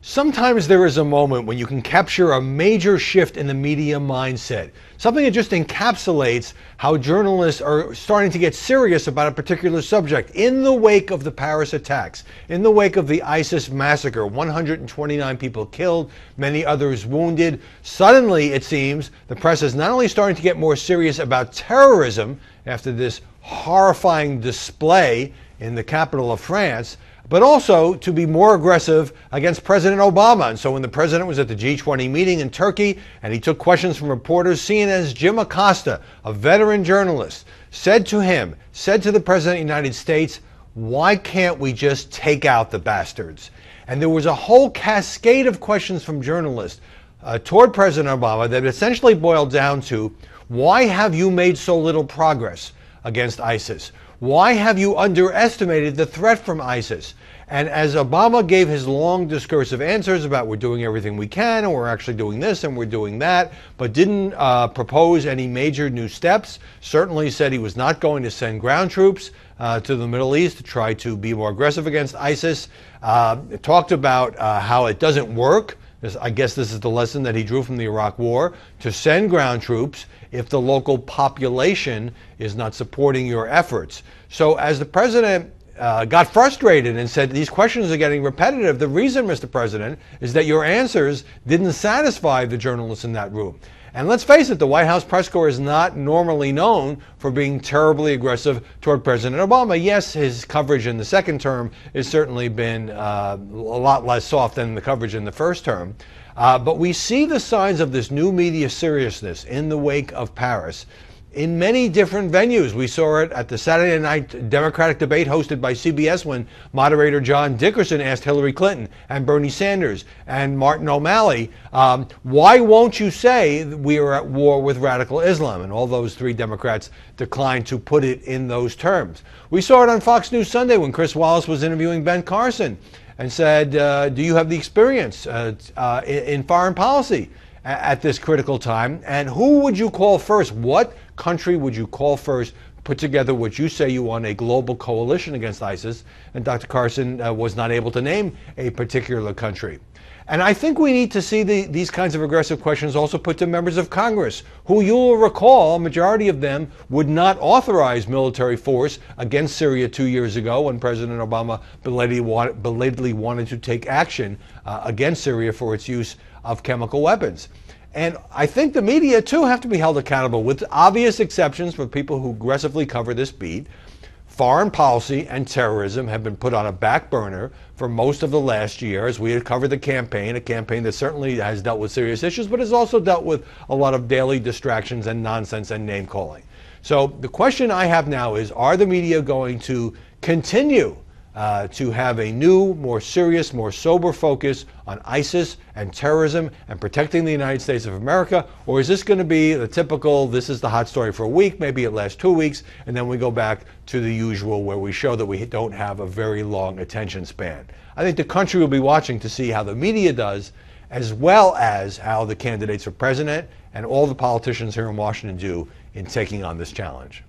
Sometimes there is a moment when you can capture a major shift in the media mindset, something that just encapsulates how journalists are starting to get serious about a particular subject in the wake of the Paris attacks, in the wake of the ISIS massacre, 129 people killed, many others wounded. Suddenly, it seems, the press is not only starting to get more serious about terrorism after this horrifying display in the capital of France, but also to be more aggressive against President Obama. And so when the president was at the G20 meeting in Turkey and he took questions from reporters, CNN's Jim Acosta, a veteran journalist, said to the president of the United States, "Why can't we just take out the bastards?" And there was a whole cascade of questions from journalists toward President Obama that essentially boiled down to, why have you made so little progress against ISIS? Why have you underestimated the threat from ISIS? And as Obama gave his long discursive answers about we're doing everything we can and we're actually doing this and we're doing that, but didn't propose any major new steps, certainly said he was not going to send ground troops to the Middle East to try to be more aggressive against ISIS, talked about how it doesn't work. I guess this is the lesson that he drew from the Iraq War, to send ground troops if the local population is not supporting your efforts. So as the president got frustrated and said, these questions are getting repetitive, the reason, Mr. President, is that your answers didn't satisfy the journalists in that room. And let's face it, the White House press corps is not normally known for being terribly aggressive toward President Obama. Yes, his coverage in the second term has certainly been a lot less soft than the coverage in the first term. But we see the signs of this new media seriousness in the wake of Paris in many different venues. We saw it at the Saturday night Democratic debate hosted by CBS when moderator John Dickerson asked Hillary Clinton and Bernie Sanders and Martin O'Malley, why won't you say we are at war with radical Islam? And all those three Democrats declined to put it in those terms. We saw it on Fox News Sunday when Chris Wallace was interviewing Ben Carson and said, do you have the experience in foreign policy at this critical time? And who would you call first? What country would you call first? Put together what you say you want, a global coalition against ISIS. And Dr. Carson was not able to name a particular country. And I think we need to see these kinds of aggressive questions also put to members of Congress, who you will recall, a majority of them would not authorize military force against Syria 2 years ago when President Obama belatedly wanted to take action against Syria for its use of chemical weapons. And I think the media, too, have to be held accountable, with obvious exceptions for people who aggressively cover this beat. Foreign policy and terrorism have been put on a back burner for most of the last year as we have covered the campaign, a campaign that certainly has dealt with serious issues, but has also dealt with a lot of daily distractions and nonsense and name-calling. So the question I have now is, are the media going to continue to have a new, more serious, more sober focus on ISIS and terrorism and protecting the United States of America? Or is this going to be the typical, this is the hot story for a week, maybe it lasts 2 weeks, and then we go back to the usual where we show that we don't have a very long attention span? I think the country will be watching to see how the media does, as well as how the candidates for president and all the politicians here in Washington do in taking on this challenge.